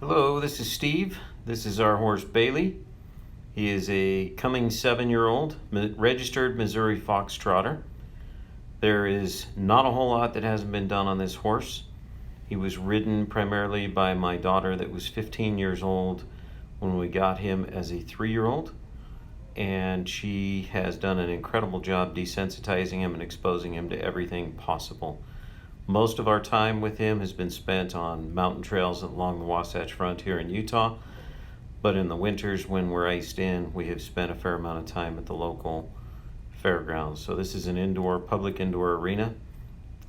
Hello, this is Steve. This is our horse Bailey. He is a coming 7-year-old registered Missouri Fox Trotter. There is not a whole lot that hasn't been done on this horse. He was ridden primarily by my daughter that was 15 years old when we got him as a 3-year-old, and she has done an incredible job desensitizing him and exposing him to everything possible. Most of our time with him has been spent on mountain trails along the Wasatch Front here in Utah, but in the winters when we're iced in, we have spent a fair amount of time at the local fairgrounds. So this is an public indoor arena.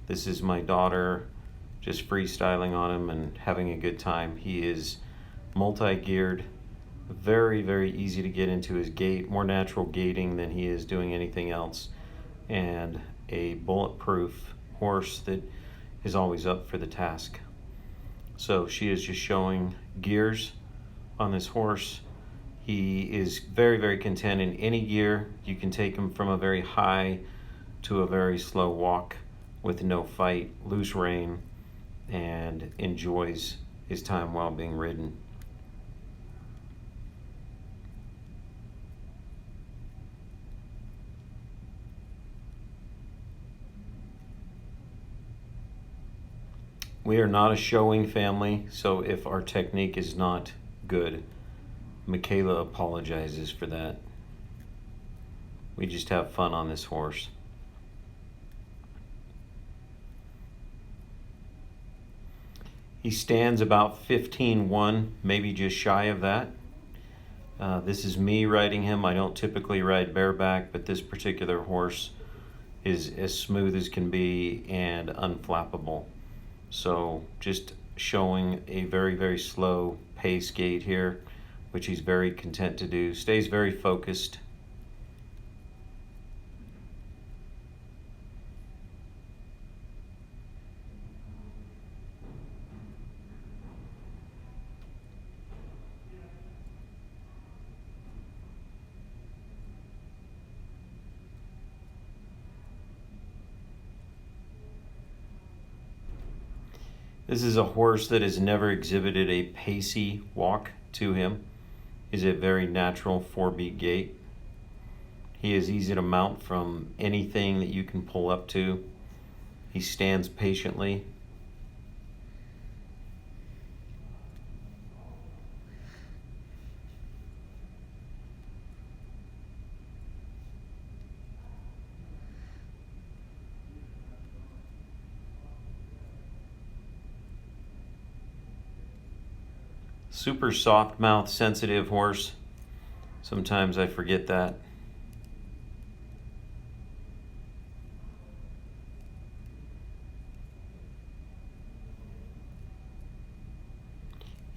This is my daughter just freestyling on him and having a good time. He is multi-geared, very, very easy to get into his gait, more natural gaiting than he is doing anything else, and a bulletproof horse that is always up for the task. So she is just showing gears on this horse. He is very, very content in any gear. You can take him from a very high to a very slow walk with no fight, loose rein, and enjoys his time while being ridden. We are not a showing family, so if our technique is not good, Michaela apologizes for that. We just have fun on this horse. He stands about 15-1, maybe just shy of that. This is me riding him. I don't typically ride bareback, but this particular horse is as smooth as can be and unflappable. So just showing a very, very slow pace gait here, which he's very content to do. Stays very focused. This is a horse that has never exhibited a pacey walk to him. He's a very natural 4-beat gait. He is easy to mount from anything that you can pull up to. He stands patiently. Super soft mouth, sensitive horse. Sometimes I forget that.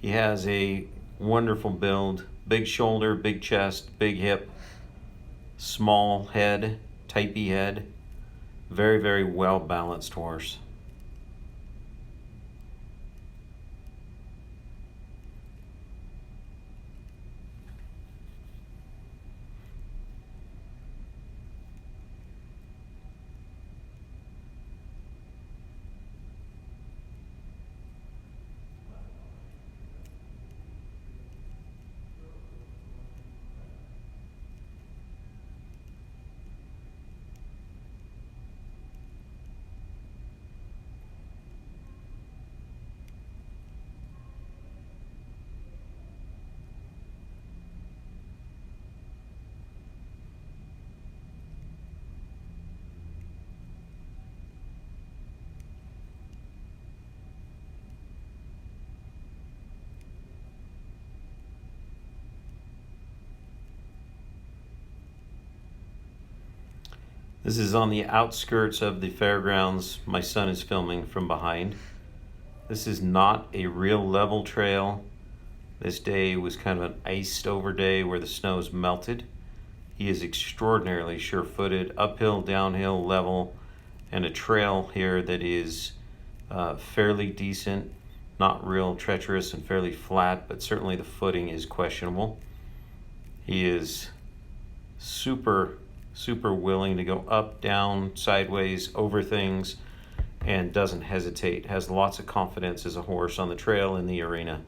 He has a wonderful build, big shoulder, big chest, big hip, small head, typey head. Very, very well balanced horse. This is on the outskirts of the fairgrounds. My son is filming from behind. This is not a real level trail. This day was kind of an iced over day where the snow's melted. He is extraordinarily sure-footed, uphill, downhill, level, and a trail here that is fairly decent, not real treacherous and fairly flat, but certainly the footing is questionable. He is super willing to go up, down, sideways, over things, and doesn't hesitate. Has lots of confidence as a horse on the trail in the arena.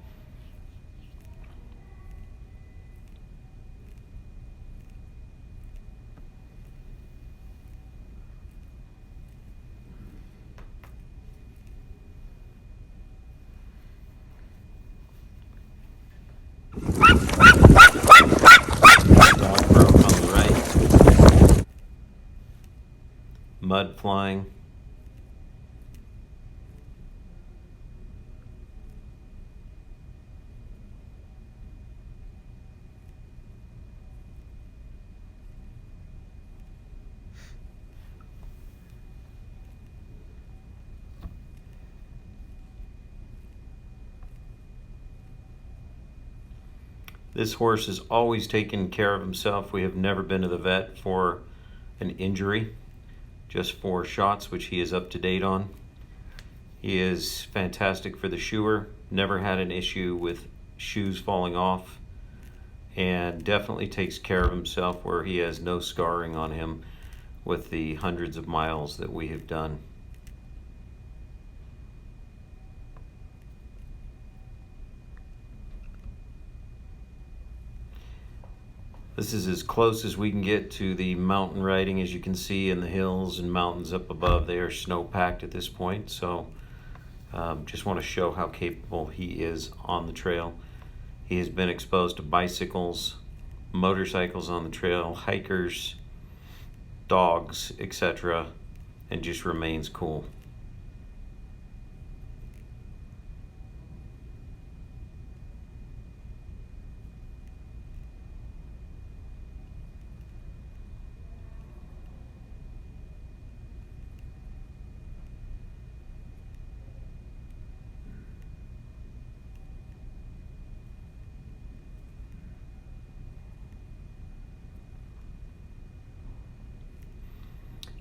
mud flying. This horse has always taken care of himself. We have never been to the vet for an injury, just for shots, which he is up to date on. He is fantastic for the shoer, never had an issue with shoes falling off, and definitely takes care of himself where he has no scarring on him with the hundreds of miles that we have done. This is as close as we can get to the mountain riding. As you can see in the hills and mountains up above, they are snow packed at this point. So just want to show how capable he is on the trail. He has been exposed to bicycles, motorcycles on the trail, hikers, dogs, etc., and just remains cool.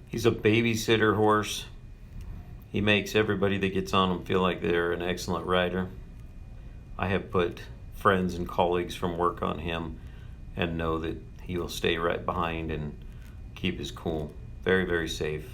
He's a babysitter horse. He makes everybody that gets on him feel like they're an excellent rider. I have put friends and colleagues from work on him and know that he will stay right behind and keep his cool. Very, very safe.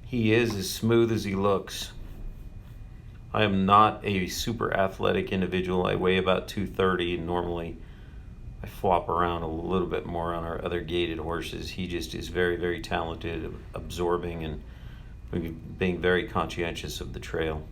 He is as smooth as he looks. I am not a super athletic individual. I weigh about 230, and normally I flop around a little bit more on our other gaited horses. He just is very, very talented, absorbing, and being very conscientious of the trail.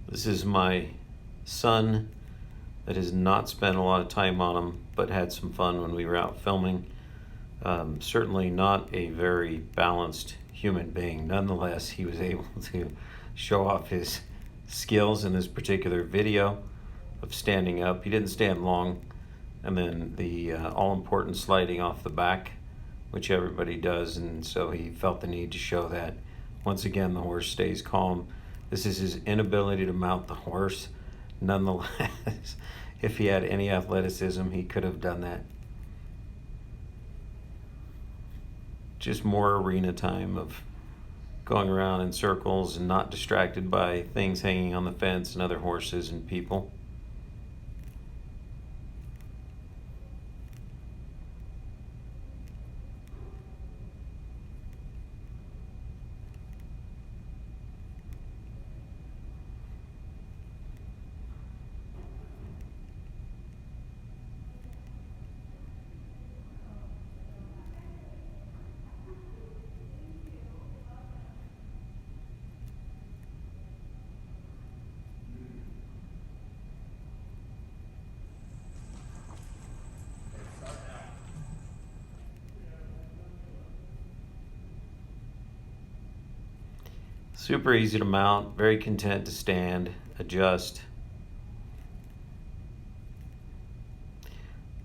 This is my son that has not spent a lot of time on him, but had some fun when we were out filming. Certainly not a very balanced human being. Nonetheless, he was able to show off his skills in this particular video of standing up. He didn't stand long, and then the all-important sliding off the back, which everybody does, and so he felt the need to show that. Once again, the horse stays calm. This is his inability to mount the horse. Nonetheless, if he had any athleticism, he could have done that. Just more arena time of going around in circles and not distracted by things hanging on the fence and other horses and people. Super easy to mount, very content to stand, adjust.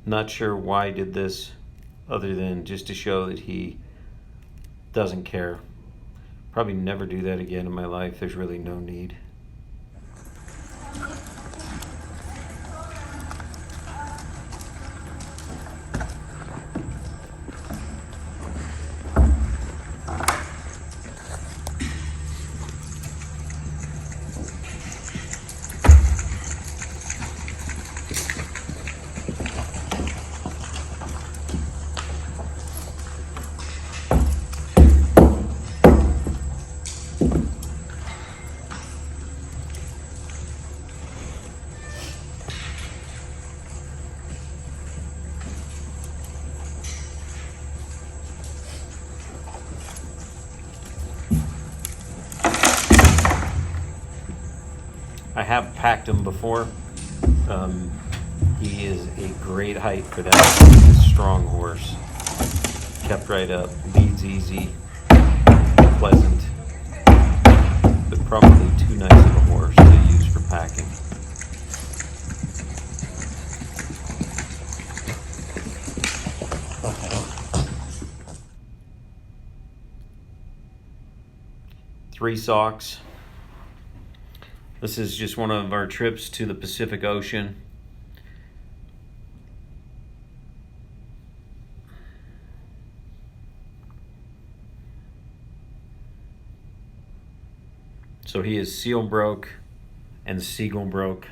Not sure why I did this other than just to show that he doesn't care. Probably never do that again in my life. There's really no need. I have packed him before. He is a great height for that. He's a strong horse. Kept right up, leads easy, pleasant, but probably too nice of a horse to use for packing. Three socks. This is just one of our trips to the Pacific Ocean. So he is seal broke and seagull broke.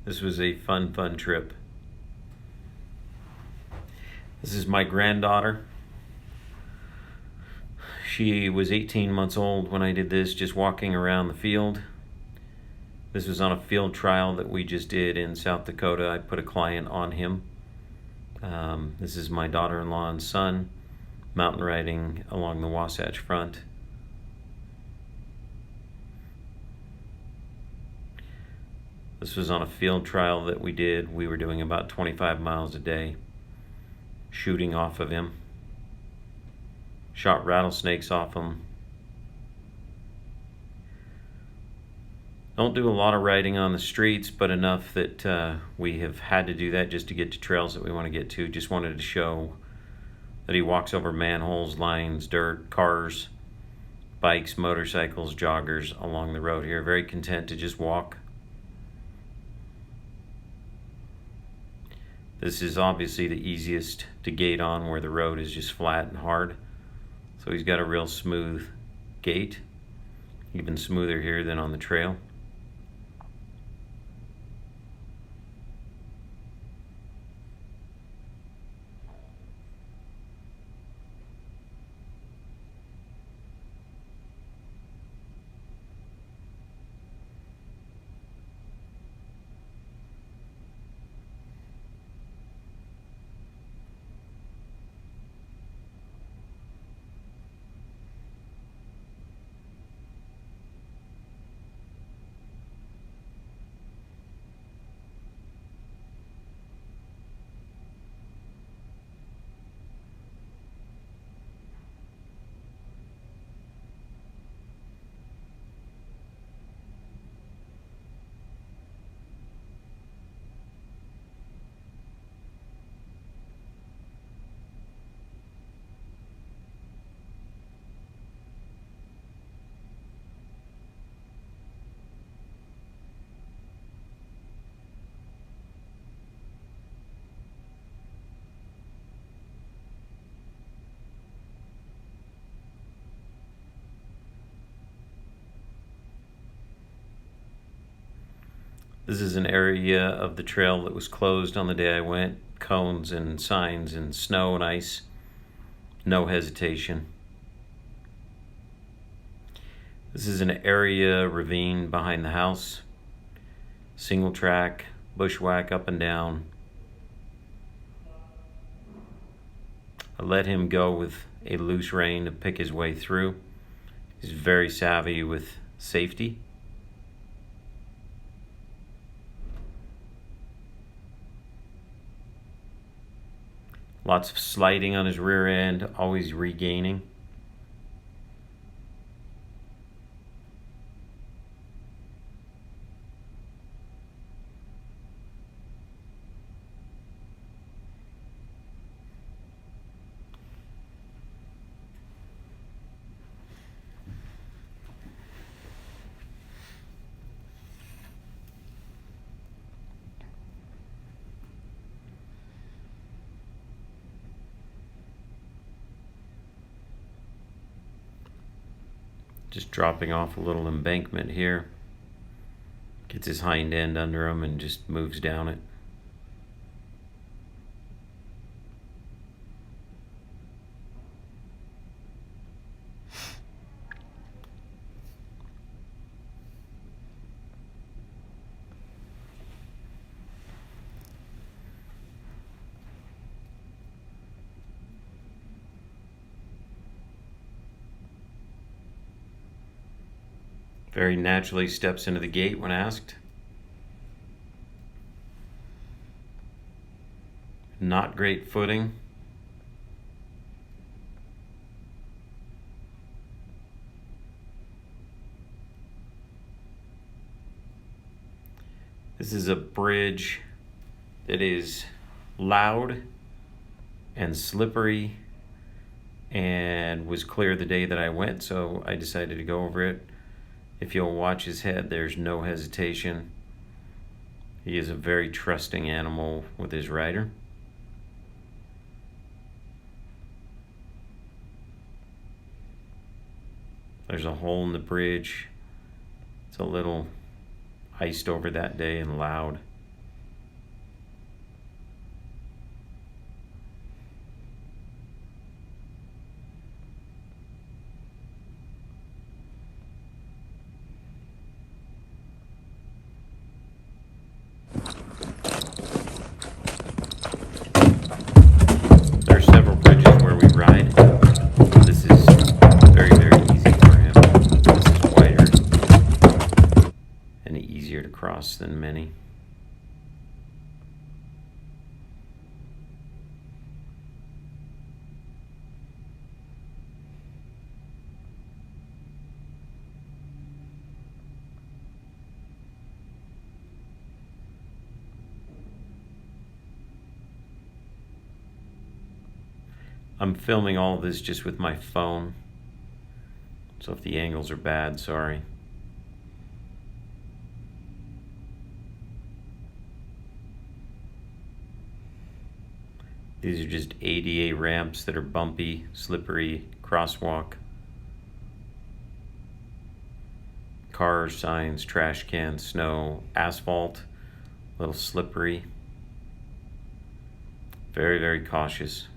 This was a fun trip. This is my granddaughter. She was 18 months old when I did this, just walking around the field. This was on a field trial that we just did in South Dakota. I put a client on him. This is my daughter-in-law and son mountain riding along the Wasatch Front. This was on a field trial that we did. We were doing about 25 miles a day, shooting off of him. Shot rattlesnakes off him. Don't do a lot of riding on the streets, but enough that we have had to do that just to get to trails that we want to get to. Just wanted to show that he walks over manholes, lines, dirt, cars, bikes, motorcycles, joggers along the road here. Very content to just walk. This is obviously the easiest to gait on, where the road is just flat and hard. So he's got a real smooth gait, even smoother here than on the trail. This is an area of the trail that was closed on the day I went. Cones and signs and snow and ice. No hesitation. This is an area ravine behind the house. Single track, bushwhack up and down. I let him go with a loose rein to pick his way through. He's very savvy with safety. Lots of sliding on his rear end, always regaining. Just dropping off a little embankment here. Gets his hind end under him and just moves down it. Very naturally steps into the gate when asked. Not great footing. This is a bridge that is loud and slippery and was clear the day that I went, so I decided to go over it. If you'll watch his head, there's no hesitation. He is a very trusting animal with his rider. There's a hole in the bridge. It's a little iced over that day and loud. There are several bridges where we ride. This is very, very easy for him. This is wider and easier to cross than many. I'm filming all of this just with my phone, so if the angles are bad, sorry. These are just ADA ramps that are bumpy, slippery, crosswalk. Cars, signs, trash cans, snow, asphalt, a little slippery. Very, very cautious.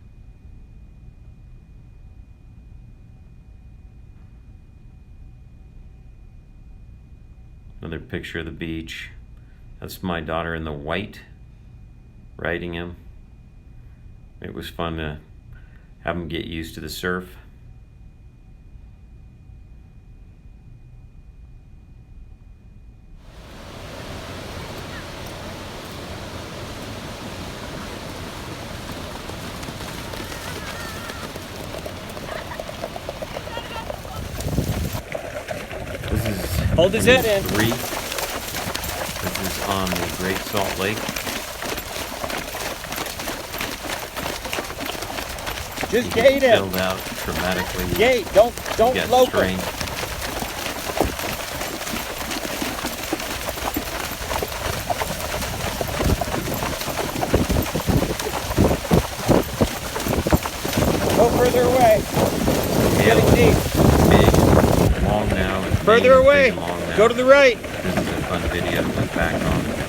Another picture of the beach. That's my daughter in the white, riding him. It was fun to have him get used to the surf. This is Hold his head in. 3. This is on the Great Salt Lake. Just gate him. Filled out dramatically. Gate. Don't Get lope strained. him. Go further away. Tail Getting deep. big, long now. Further Mane away. big and long now. Go to the right. This is a fun video to look back on.